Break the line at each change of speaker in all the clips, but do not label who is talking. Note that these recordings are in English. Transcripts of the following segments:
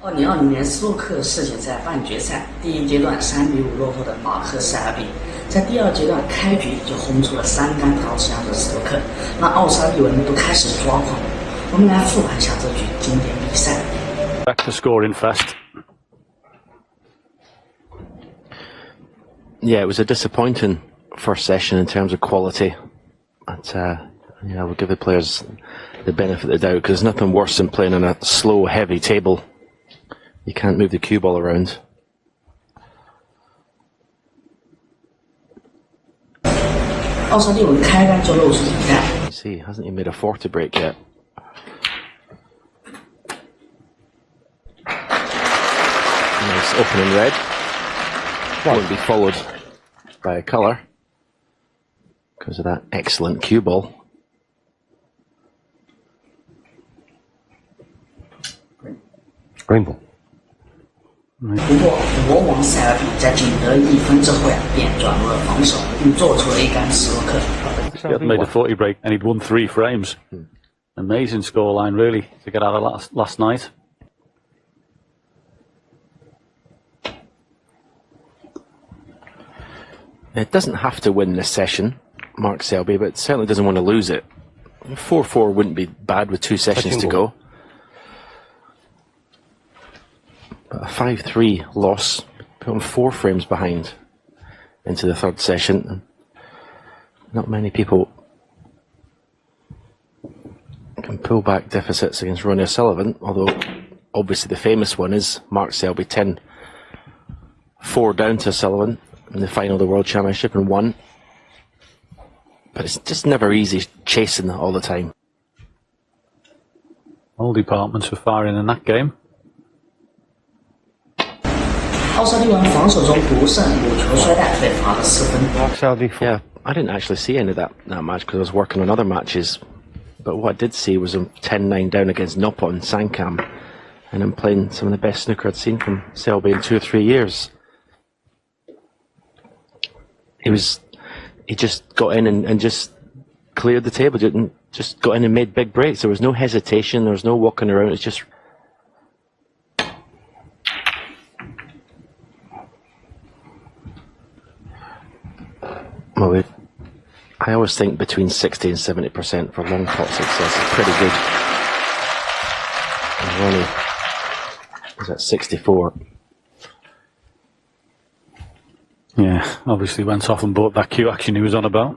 2020年斯诺克世锦赛半决赛，第一阶段3-5落后的马克塞尔比，在第二阶段开局就轰出了3杆陶瓷样的斯诺克，让奥沙利文都开始抓狂。我们来复盘一下这局经典比赛。
Back to scoring fast.
Yeah, it was a disappointing first session in terms of quality. But yeah, we'll give the players the benefit of the doubt, because there's nothing worse than playing on a slow, heavy table. You can't move the cue ball around. You see, hasn't even made a 40 break yet. Nice opening red. Won't be followed by a colour because of that excellent cue ball.
Green ball.
不过，国王塞尔比在仅得1分之后便转入了防守，并做出了一杆斯诺克。
He hadn't made a 40 break and he'd won 3 frames. Amazing scoreline, really, to get out of last night.
It doesn't have to win this session, Mark Selby, but certainly doesn't want to lose it. 4-4 wouldn't be bad with 2 sessions to go. But a 5-3 loss, put him 4 frames behind into the 3rd session. Not many people can pull back deficits against Ronnie O'Sullivan, although obviously the famous one is Mark Selby 10-4 down to O'Sullivan in the final of the World Championship and won. But it's just never easy chasing all the time.
All departments were firing in that game.
奥沙利文防守中不慎5球摔袋，被罚了4分。
Yeah, I didn't actually see any of that match because I was working on other matches. But what I did see was him 10-9 down against Noppon Sankam, and him playing some of the best snooker I'd seen from Selby in 2 or 3 years. He just got in and just cleared the table, just got in and made big breaks. There was no hesitation, there was no walking around, it's just... Well, I always think between 60 and 70% for long pot success is pretty good. And Ronnie is at 64.
Yeah, obviously went off and bought that cue action he was on about.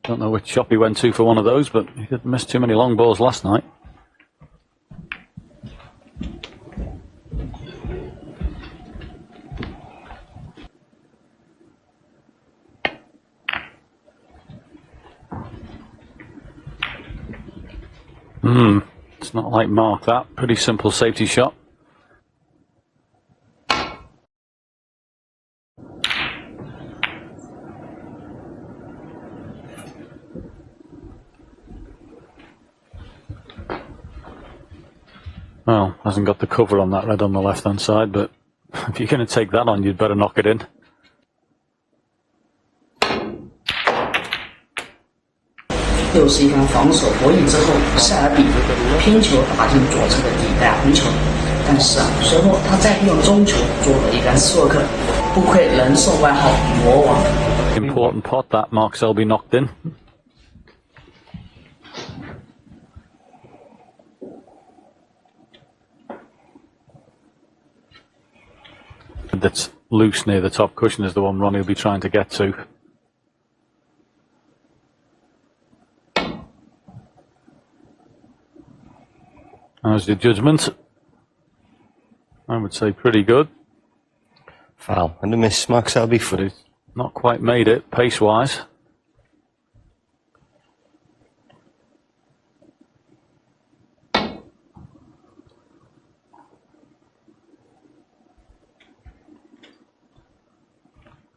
Don't know which shop he went to for one of those, but he didn't miss too many long balls last night. It's not like Mark, that. Pretty simple safety shot. Well, hasn't got the cover on that red on the left-hand side, but if you're going to take that on, you'd better knock it in.
又是一杆防守博弈之后，塞尔比拼球打进左侧的底带红球，但是随后他再利用中球做了一杆斯诺克，不愧人送外号魔王。
Important pot that Mark Selby knocked in. That's loose near the top cushion is the one Ronnie will be trying to get to. How's your judgment? I would say pretty good.
Foul. And a miss, Mark Selby.
But he's not quite made it, pace-wise.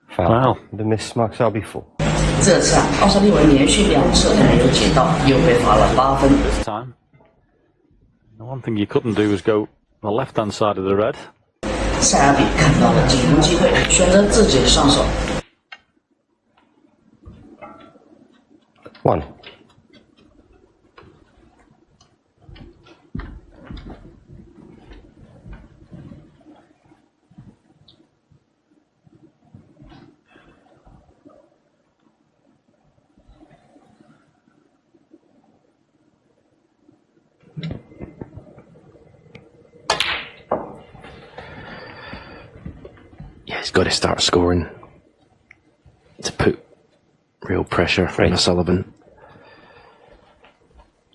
Foul. And a miss, Mark Selby 4.
这次奥沙利文连续2次都没有解到，又被罚了8分。
This time. The one thing you couldn't do was go the left-hand side of the red.
塞尔比看到了进攻机会，选择自己上手。
1.
He's got to start scoring to put real pressure on O'Sullivan.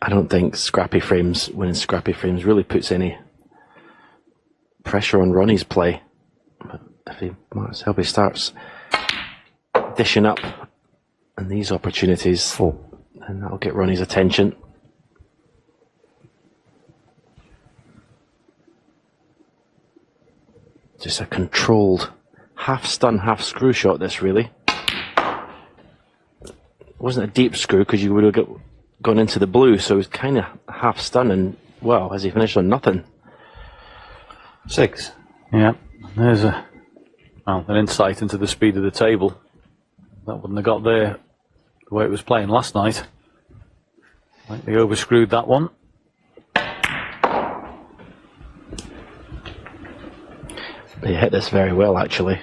I don't think winning scrappy frames really puts any pressure on Ronnie's play. But if Mark Selby starts dishing up in these opportunities, then that'll get Ronnie's attention. Just a controlled half stun, half screw shot, this really. It wasn't a deep screw because you would have gone into the blue, so it was kind of half stun, and wow, has he finished on nothing?
6.
Yeah, there's an insight into the speed of the table. That wouldn't have got there the way it was playing last night. I think they overscrewed that one.
He hit this very well, actually.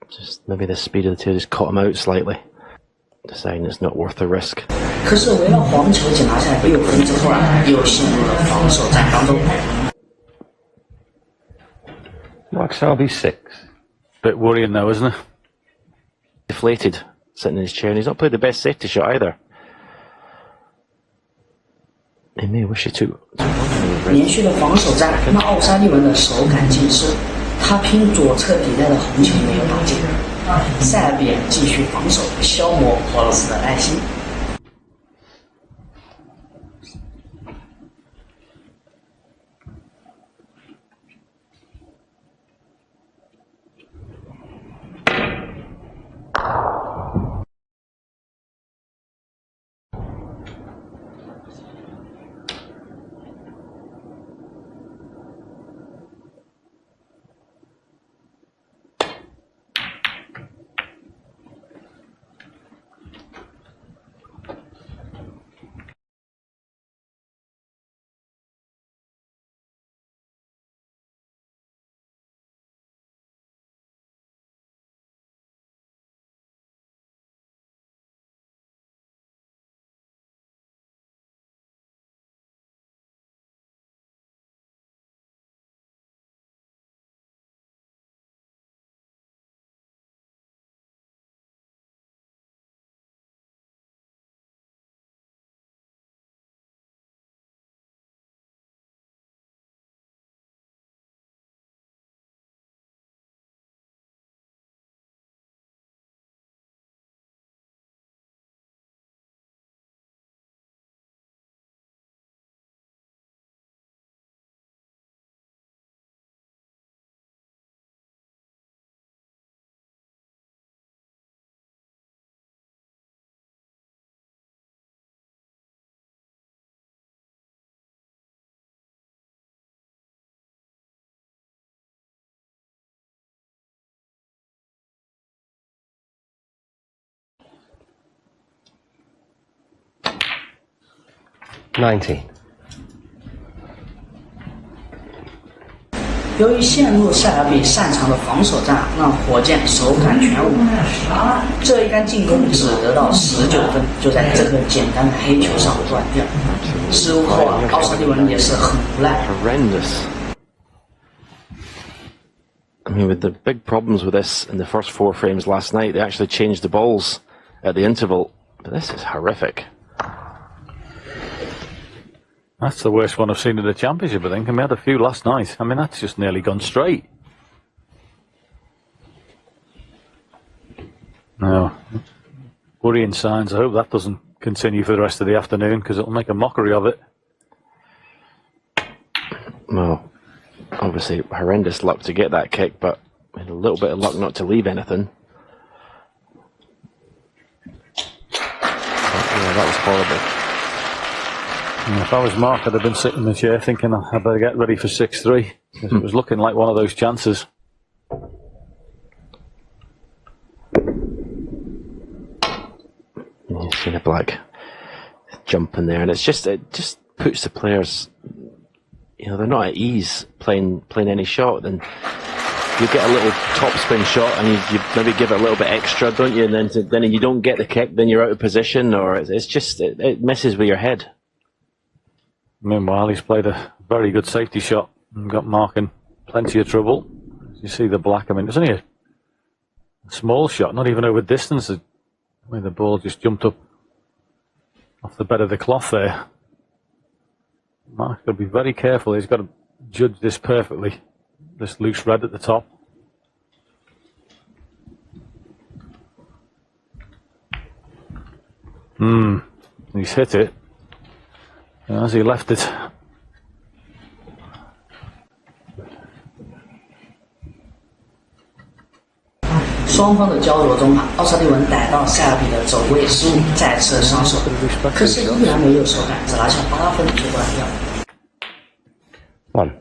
Just maybe the speed of the tail just caught him out slightly. Deciding it's not worth the risk.
可是围绕黄球检拿下来6分之后又陷入了防守战当中。
Mark Selby 6.
Bit worrying though, isn't it?
Deflated, sitting in his chair, and he's not played the best safety shot either. He may wish he took
连续的防守战让奥沙利文的手感尽失，他拼左侧底带的红球没有打进。塞尔比继续防守，消磨俄罗斯的耐心。
19.
由于陷入塞尔比擅长的防守战，让火箭手感全无。这一杆进攻只得到19分，就在这个简单的黑球上断掉。失误后奥沙利文也是很无奈。
Horrendous. I mean, with the big problems with this in the first 4 frames last night, they actually changed the balls at the interval. But this is horrific.
That's the worst one I've seen in the championship, I think. And we had a few last night. I mean, that's just nearly gone straight. No. Worrying signs. I hope that doesn't continue for the rest of the afternoon, because it'll make a mockery of it.
Well, obviously horrendous luck to get that kick, but a little bit of luck not to leave anything. But, yeah, that was horrible.
And if I was Mark, I'd have been sitting in the chair thinking I better get ready for 6-3, because it was looking like one of those chances.
You see the black jump in there, and it just puts the players, you know, they're not at ease playing any shot. Then you get a little topspin shot, and you maybe give it a little bit extra, don't you? And then you don't get the kick, then you're out of position, or it messes with your head.
Meanwhile, he's played a very good safety shot and got Mark in plenty of trouble. You see the black, I mean, there's only Small shot, not even over distance. I mean, the ball just jumped up off the bed of the cloth there. Mark's got to be very careful. He's got to judge this perfectly. This loose red at the top. He's hit it as he left it.
双方的交流中奥沙利文逮到塞尔比的走位失误，再次上手，可是依然没有手感，只拿下8分就断掉。
1.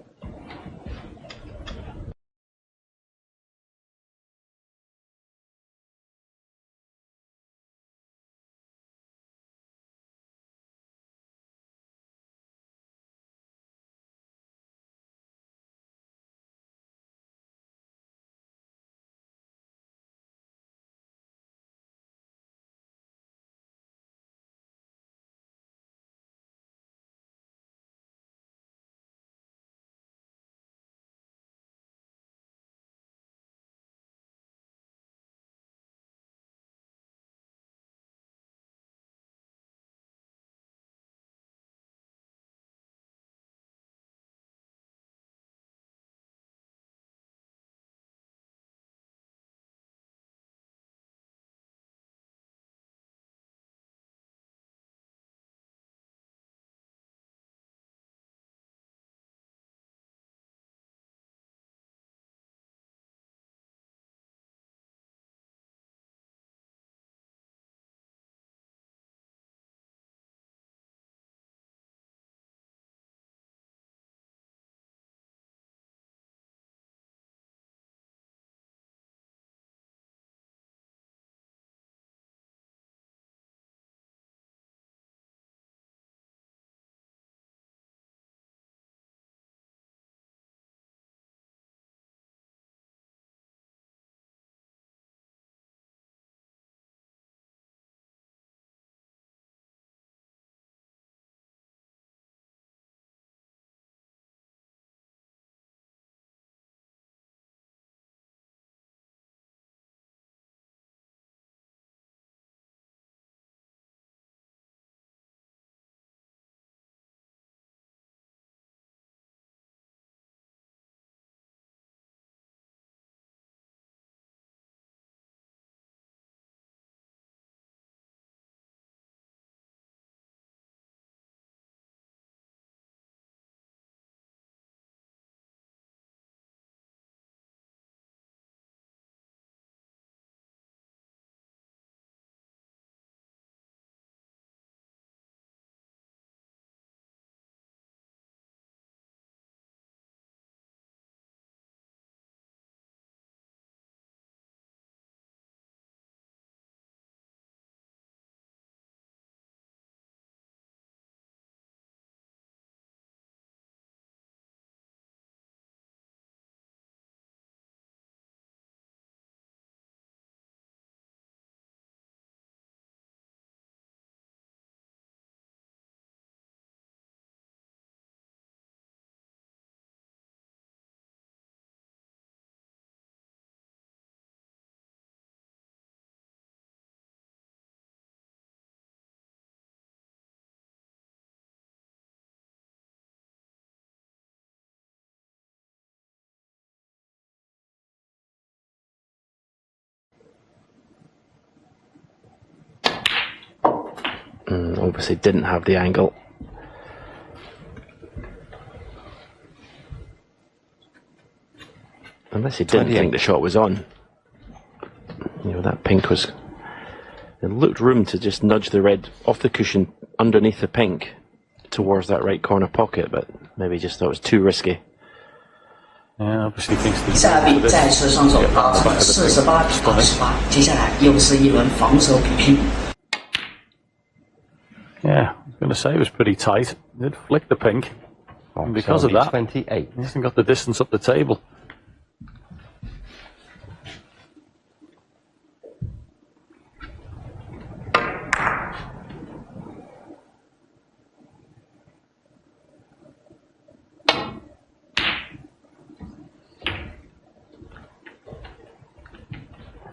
Obviously didn't have the angle. Unless he didn't think the shot was on. You know, that pink was... It looked room to just nudge the red off the cushion underneath the pink towards that right corner pocket, but maybe just thought it was too risky.
Yeah, obviously thinks that
塞尔比再次上手，打成48比28。接下来又是一轮防守比拼。
Yeah, I was going to say it was pretty tight. It did flick the pink. And because of that,
28.
he hasn't got the distance up the table.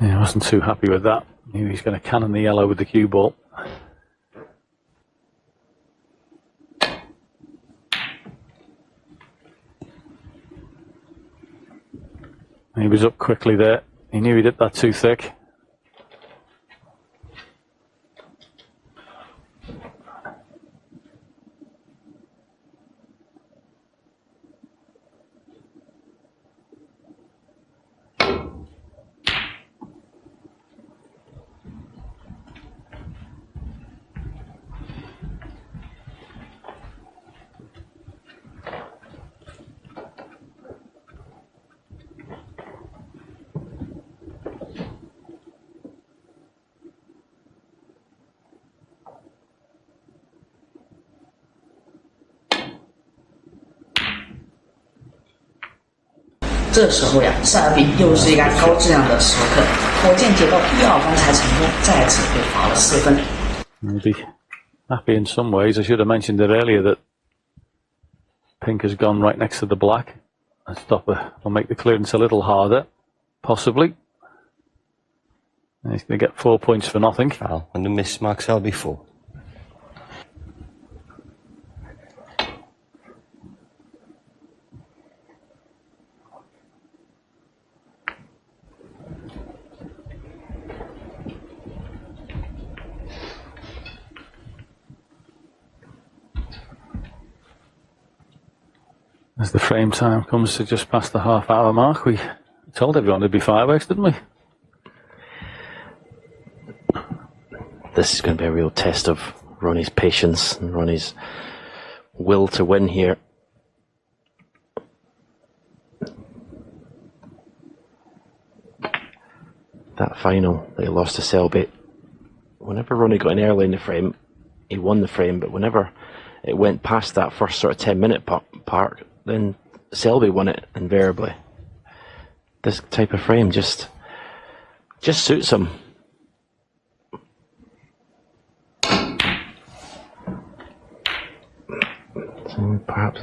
Yeah, wasn't too happy with that. Knew he's going to cannon the yellow with the cue ball. He was up quickly there. He knew he did that too thick.
这时候呀，塞尔比又是一杆高质量的斯诺克，火箭接到第2杆才成功，再次被罚了4分。
Maybe happy in some ways. I should have mentioned it earlier that pink has gone right next to the black. And will make the clearance a little harder, possibly. And he's going to get 4 points for nothing.
Foul. And the miss Mark Selby 4.
As the frame time comes to just past the half-hour mark, we told everyone there'd be fireworks, didn't we?
This is going to be a real test of Ronnie's patience and Ronnie's will to win here. That final that he lost to Selby, whenever Ronnie got in early in the frame, he won the frame, but whenever it went past that first sort of 10-minute part, then Selby won it invariably. This type of frame just suits him. So perhaps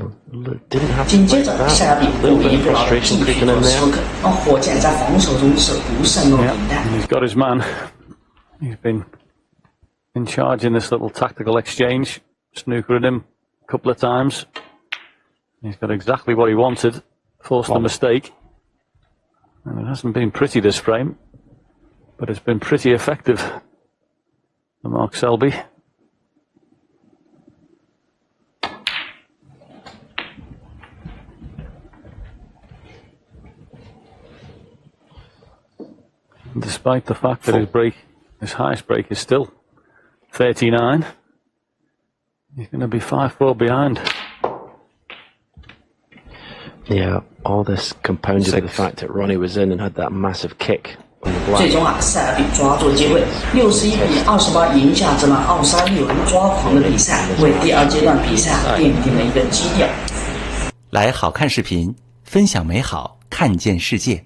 didn't have to
紧接着，塞尔比又一步老的继续做斯诺克，让火箭在防守中是不胜落平淡。
He's got his man. He's been in charge in this little tactical exchange, snookering him a couple of times. He's got exactly what he wanted, forced a mistake. And it hasn't been pretty this frame, but it's been pretty effective for Mark Selby. And despite the fact that his highest break is still 39, he's going to be 5-4 behind.
Yeah, all this compounded with the fact that Ronnie was in and had that massive kick on the black.
最终塞尔比抓住机会，61-28赢下这场奥沙利文抓狂的比赛，为第2阶段比赛奠定了一个基调。
来好看视频，分享美好，看见世界。